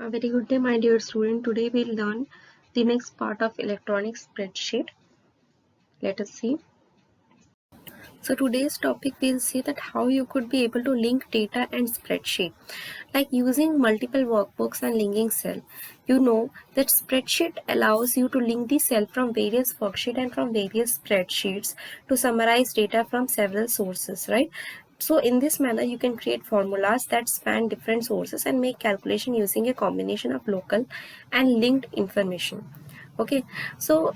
A very good day, my dear student. Today we'll learn the next part of electronic spreadsheet. Let us see. So today's topic we'll see that how you could be able to link data and spreadsheet, like using multiple workbooks and linking cell. You know that spreadsheet allows you to link the cell from various worksheet and from various spreadsheets to summarize data from several sources, right? So in this manner, you can create formulas that span different sources and make calculation using a combination of local and linked information. Okay, so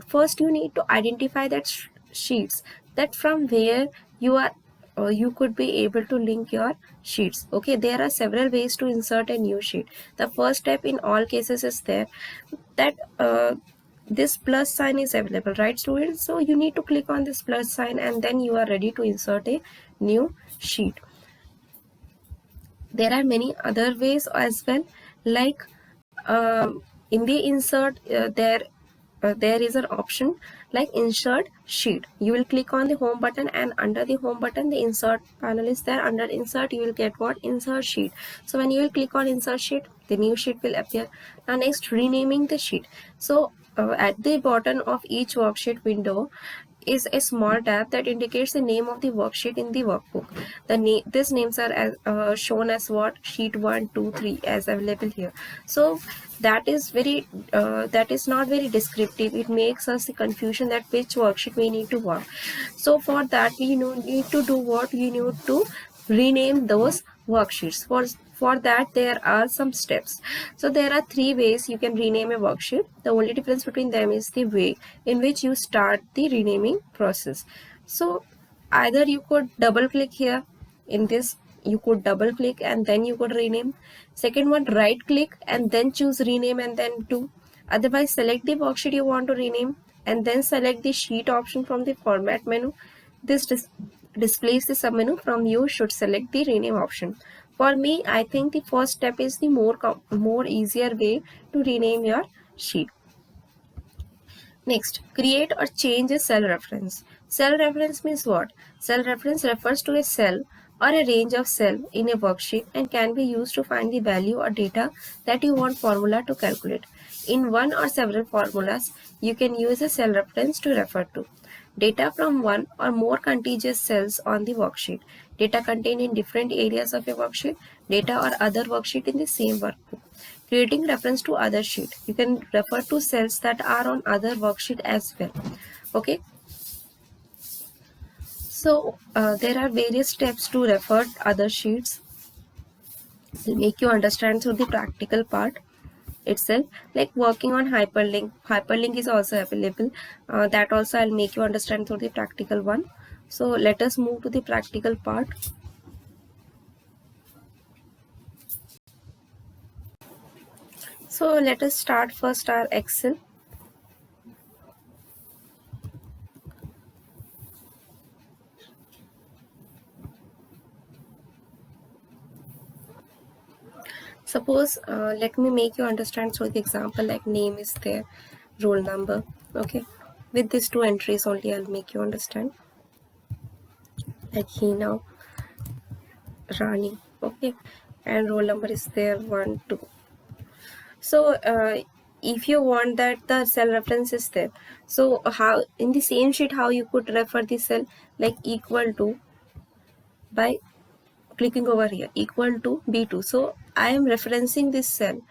first you need to identify that sheets that from where you are you could be able to link your sheets. Okay, there are several ways to insert a new sheet. The first step in all cases is there that this plus sign is available, right students? So you need to click on this plus sign and then you are ready to insert a new sheet. There are many other ways as well, like in the insert there is an option like insert sheet. You will click on the home button and under the home button the insert panel is there. Under insert you will get what? Insert sheet. So when you will click on insert sheet, the new sheet will appear. Now next, renaming the sheet. So at the bottom of each worksheet window is a small tab that indicates the name of the worksheet in the workbook. These names are shown as what? Sheet 1, 2, 3 as available here. So that is not very descriptive. It makes us the confusion that which worksheet we need to work. So for that we need to do what? We need to rename those worksheets. For that there are some steps. So there are three ways you can rename a worksheet. The only difference between them is the way in which you start the renaming process. So either you could double click here. In this you could double click and then you could rename. Second one, right click and then choose rename and then do. Otherwise select the worksheet you want to rename and then select the sheet option from the format menu. This displays the submenu. From you should select the rename option. For me, I think the first step is the more easier way to rename your sheet. Next, create or change a cell reference. Cell reference means what? Cell reference refers to a cell or a range of cell in a worksheet and can be used to find the value or data that you want formula to calculate. In one or several formulas, you can use a cell reference to refer to data from one or more contiguous cells on the worksheet, data contained in different areas of a worksheet, data or other worksheet in the same workbook. Creating reference to other sheet. You can refer to cells that are on other worksheet as well. Okay. So there are various steps to refer other sheets. Will make you understand through the practical part itself, like working on hyperlink. Hyperlink is also available. That also I'll make you understand through the practical one. So let us move to the practical part. So let us start first our Excel. Suppose let me make you understand through the example, like name is there, roll number. Okay, with these two entries only I'll make you understand, like Hina, Rani. Okay, and roll number is there 1 2. So if you want that the cell reference is there, so how in the same sheet how you could refer the cell, like equal to, by clicking over here, equal to B2. So I am referencing this cell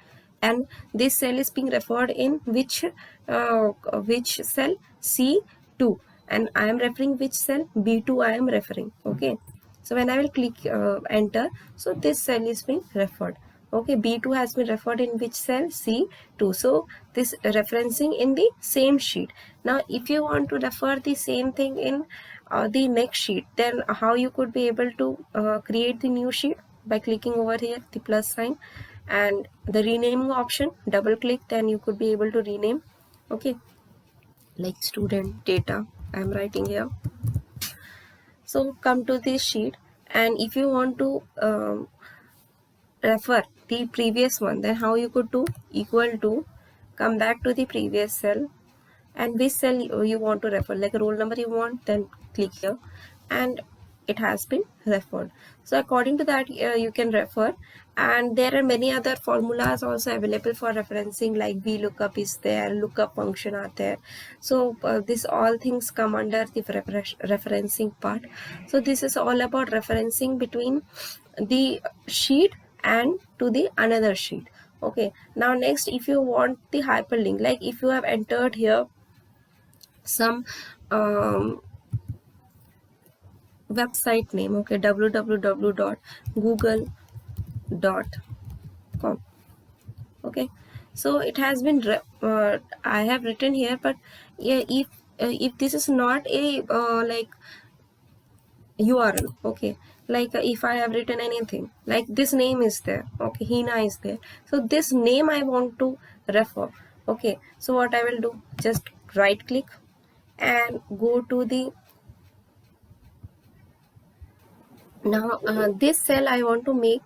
and this cell is being referred in which cell? C2, and I am referring which cell? B2 I am referring. Okay, so when I will click enter, so this cell is being referred. Okay, B2 has been referred in which cell? C2. So this referencing in the same sheet. Now if you want to refer the same thing in the next sheet, then how you could be able to create the new sheet? By clicking over here the plus sign and the renaming option, double click, then you could be able to rename. Okay, like student data I am writing here. So come to this sheet, and if you want to refer the previous one, then how you could do? Equal to, come back to the previous cell, and which cell you want to refer, like roll number you want, then click here, and it has been referred. So according to that, you can refer. And there are many other formulas also available for referencing, like VLOOKUP is there, lookup function are there. So this all things come under the referencing part. So this is all about referencing between the sheet and to the another sheet. Okay, now next, if you want the hyperlink, like if you have entered here some website name, okay, www.google.com. okay, so it has been I have written here, but yeah, if this is not a like URL, okay, like if I have written anything like this name is there, okay, Hina is there, so this name I want to refer. Okay, so what I will do, just right click and go to the, now this cell I want to make,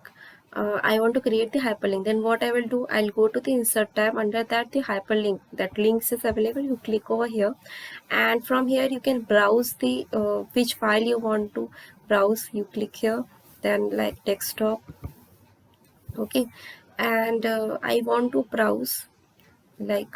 I want to create the hyperlink. Then what I will do, I'll go to the insert tab. Under that, the hyperlink, that links is available, you click over here, and from here you can browse the which file you want to browse. You click here, then like desktop, okay, and I want to browse like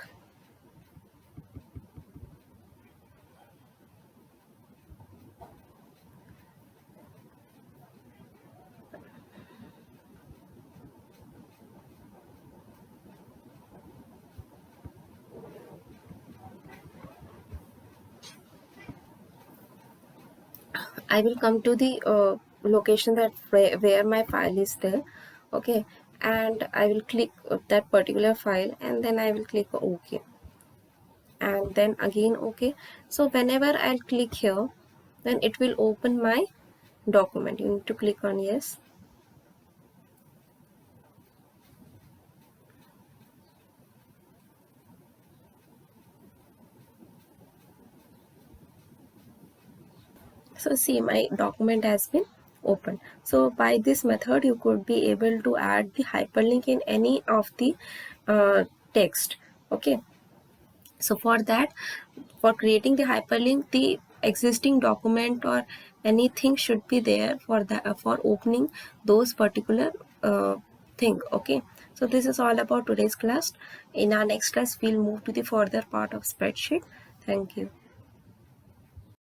I will come to the location that where my file is there, okay, and I will click that particular file, and then I will click OK, and then again OK. So whenever I'll click here, then it will open my document. You need to click on yes. So see, my document has been open. So by this method you could be able to add the hyperlink in any of the text. Okay, so for that, for creating the hyperlink, the existing document or anything should be there for the for opening those particular thing. Okay, so this is all about today's class. In our next class we'll move to the further part of spreadsheet. Thank you.